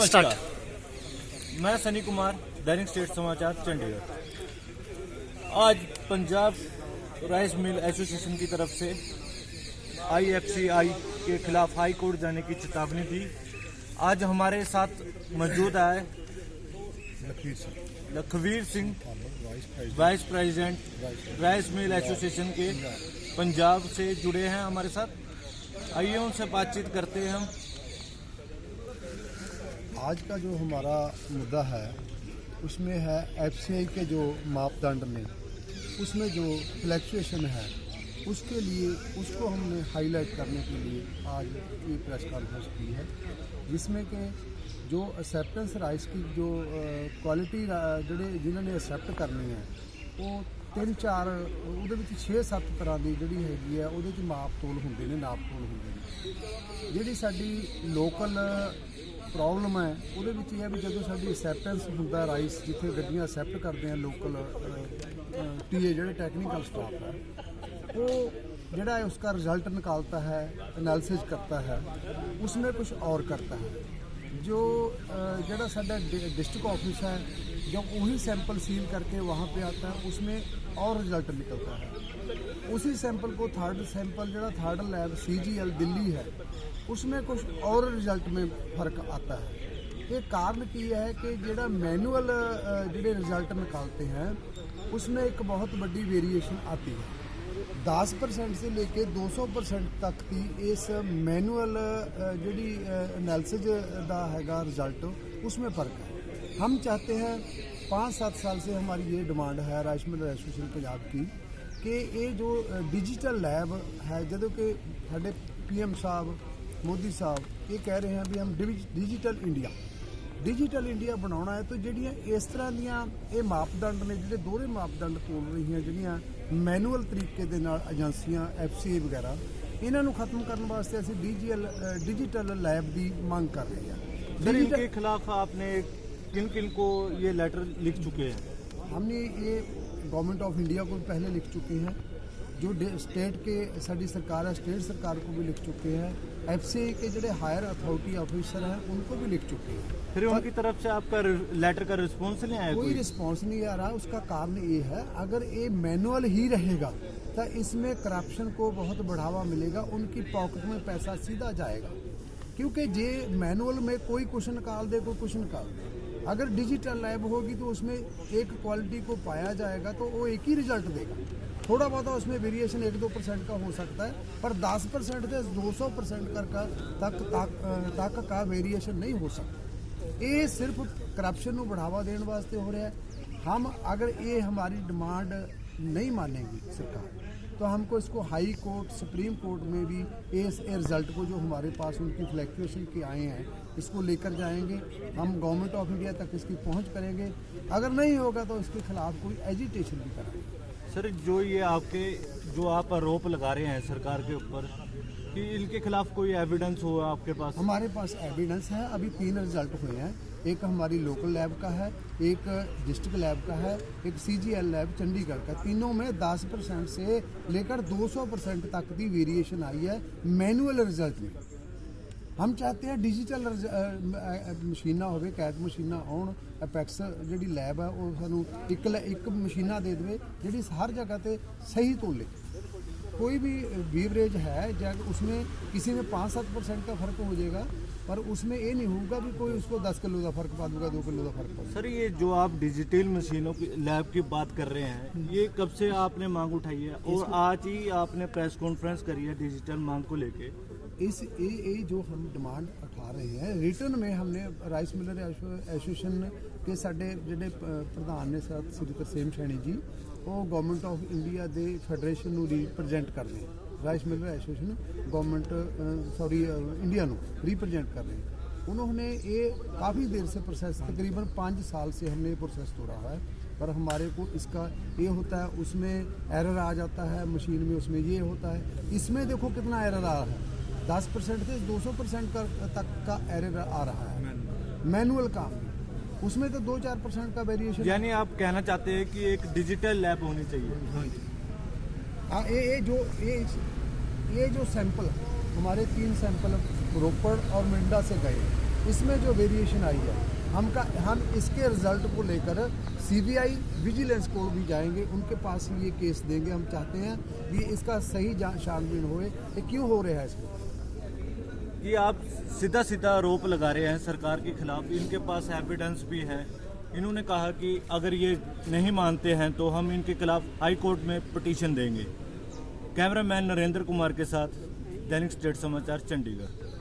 Start. मैं सनी कुमार, दैनिक state समाचार चंडीगढ़। आज पंजाब राइस मिल एसोसिएशन की तरफ से IFCI के खिलाफ हाई कोर्ट जाने की चेतावनी थी। आज हमारे साथ मौजूद है Lakhvir Singh, vice president rice mill association के पंजाब से जुड़े हैं हमारे साथ। आइए उनसे बातचीत करते हैं हम। आज का जो हमारा मुद्दा है उसमें है FCI के जो मापदंड ने उसमें जो फ्लैक्चुएशन है उसके लिए उसको हमने हाईलाइट करने के लिए आज ये प्रेस कॉन्फ्रेंस की है, जिसमें कि जो एक्सेप्टेंस राइस की जो क्वालिटी ਜਿਹੜੇ ਜਿਨ੍ਹਾਂ ਨੇ एक्सेप्ट करनी है ਉਹ 3-4 ਉਹਦੇ ਵਿੱਚ 6-7 ਤਰ੍ਹਾਂ ਦੀ ਜਿਹੜੀ ਹੈਗੀ ਆ ਉਹਦੇ 'ਚ ਮਾਪ ਤੋਲ ਹੁੰਦੇ ਨੇ, ਨਾਪ ਤੋਲ ਹੁੰਦੇ ਨੇ। ਜਿਹੜੀ ਸਾਡੀ ਲੋਕਲ ਪ੍ਰੋਬਲਮ ਹੈ ਉਹਦੇ ਵਿੱਚ ਇਹ ਹੈ ਵੀ ਜਦੋਂ ਸਾਡੀ ਐਕਸੈਪਟੈਂਸ ਹੁੰਦਾ ਰਾਈਸ ਜਿੱਥੇ ਗੱਡੀਆਂ ਐਕਸੈਪਟ ਕਰਦੇ ਆ ਲੋਕਲ टीए ਜਿਹੜੇ ਟੈਕਨੀਕਲ ਸਟਾਫ है वो जड़ा है उसका रिजल्ट निकालता है, एनालिसिस करता है, उसमें कुछ और करता है। जो जड़ा साडा डिस्ट्रिक्ट ऑफिस है जब वही सैंपल सील करके वहाँ पे आता है उसमें और रिजल्ट निकलता है। उसी सैंपल को थर्ड सैंपल जड़ा थर्ड लैब CGL दिल्ली है उसमें कुछ और रिजल्ट में फ़र्क आता है। ये कारण की है कि जड़ा मैनुअल जड़े रिजल्ट निकालते हैं उसमें एक बहुत बड़ी वेरिएशन आती है। 10% से लेके 200% तक की इस मैनुअल जी एनालिसिस का हैगा रिजल्ट उसमें फ़र्क है। हम चाहते हैं 5-7 साल से हमारी ये डिमांड है राइस मिल एसोसिएशन पंजाब की कि ये जो डिजिटल लैब है, जदों कि साढ़े PM साहब मोदी साहब ये कह रहे हैं भी हम डिजिटल इंडिया बनाना है, तो ਜਿਹੜੀਆਂ इस तरह ਦੀਆਂ ਇਹ ਮਾਪਦੰਡ ਨੇ ਜਿਹੜੇ ਦੋਹਰੇ ਮਾਪਦੰਡ ਤੋਲ ਰਹੀਆਂ ਜਿਹੜੀਆਂ ਮੈਨੂਅਲ ਤਰੀਕੇ ਦੇ ਨਾਲ ਏਜੰਸੀਆਂ FCI ਵਗੈਰਾ ਇਹਨਾਂ ਨੂੰ ਖਤਮ ਕਰਨ ਵਾਸਤੇ ਅਸੀਂ डिजिटल लैब की मांग कर रहे हैं। सर, इनके खिलाफ आपने किन किन को ये लेटर लिख चुके हैं? हमने ये गवर्नमेंट ऑफ इंडिया को पहले लिख चुके हैं, जो स्टेट के साड़ी सरकार है स्टेट सरकार को भी लिख चुके हैं, FCI के जो हायर अथॉरिटी ऑफिसर हैं उनको भी लिख चुके हैं। फिर उनकी तरफ से आपका लेटर का रिस्पॉन्स नहीं आया? कोई रिस्पॉन्स नहीं आ रहा। उसका कारण ये है अगर ये मैनुअल ही रहेगा तो इसमें करप्शन को बहुत बढ़ावा मिलेगा, उनकी पॉकेट में पैसा सीधा जाएगा। क्योंकि जे मैनुअल में कोई कुछ निकाल दे कोई कुछ निकाल दे, अगर डिजिटल लैब होगी तो उसमें एक क्वालिटी को पाया जाएगा तो वो एक ही रिजल्ट देगा। थोड़ा बहुत उसमें वेरिएशन 1-2% का हो सकता है, पर 10% से 200% तक का वेरिएशन नहीं हो सकता। ये सिर्फ करप्शन को बढ़ावा देने वास्ते हो रहा है। हम अगर ये हमारी डिमांड नहीं मानेगी सरकार तो हमको इसको हाई कोर्ट सुप्रीम कोर्ट में भी इस रिज़ल्ट को जो हमारे पास उनकी फ्लैक्चुएशन के आए हैं इसको लेकर जाएंगे। हम गवर्नमेंट ऑफ इंडिया तक इसकी पहुंच करेंगे। अगर नहीं होगा तो इसके खिलाफ कोई एजिटेशन भी कराएंगे। सर, जो आप आरोप लगा रहे हैं सरकार के ऊपर कि इनके खिलाफ कोई एविडेंस हो आपके पास? हमारे पास एविडेंस है। अभी 3 रिजल्ट हुए हैं, एक हमारी लोकल लैब का है, एक डिस्ट्रिक्ट लैब का है, एक CGL लैब चंडीगढ़ का। तीनों में 10% से लेकर 200% तक की वेरिएशन आई है मैनुअल रिजल्ट में। हम चाहते हैं डिजिटल मशीना हो, कैट मशीना आउन, एपेक्स जी लैब है वो सानू एक मशीना दे दे जी हर जगह पर सही तोले। कोई भी बीवरेज है जब उसमें किसी में 5-7% का फ़र्क हो जाएगा, पर उसमें ये नहीं होगा भी कोई उसको 10 किलो का फ़र्क पा दूंगा, 2 किलो का फ़र्क पा। सर, ये जो आप डिजिटल मशीनों की लैब की बात कर रहे हैं, ये कब से आपने मांग उठाई है और आज ही आपने प्रेस कॉन्फ्रेंस करी है डिजिटल मांग को लेके? ये जो हम डिमांड उठा रहे हैं रिटर्न में हमने राइस मिलर एसोसिएशन के साडे जिहड़े प्रधान ने श्री तरसेम सैनी जी वो गवर्नमेंट ऑफ इंडिया के फैडरेशन को रिप्रजेंट कर रहे हैं। Rice Miller association government India को रिप्रजेंट कर रहे हैं। उन्होंने ये काफ़ी देर से प्रोसेस तकरीबन 5 साल से हमने ये प्रोसेस तोड़ा हुआ है, पर हमारे को इसका ये होता है उसमें एरर आ जाता है, मशीन में उसमें ये होता है। इसमें देखो कितना एरर आ रहा है, 10% से 200% तक का एरर आ रहा है मैनुअल काम में। उसमें तो 2-4% का वेरिएशन। यानी आप कहना चाहते हैं कि एक डिजिटल लैब होनी चाहिए? हाँ ये जो सैंपल हमारे 3 सैंपल रोपड़ और मिंडा से गए इसमें जो वेरिएशन आई है हम इसके रिजल्ट को लेकर सीबीआई विजिलेंस कोर्ट भी जाएंगे, उनके पास ये केस देंगे। हम चाहते हैं कि इसका सही छानबीन होए कि क्यों हो रहा है इसको। कि आप सीधा सीधा आरोप लगा रहे हैं सरकार के खिलाफ, इनके पास एविडेंस भी है। इन्होंने कहा कि अगर ये नहीं मानते हैं तो हम इनके खिलाफ हाई कोर्ट में पिटीशन देंगे। कैमरामैन नरेंद्र कुमार के साथ दैनिक स्टेट समाचार चंडीगढ़।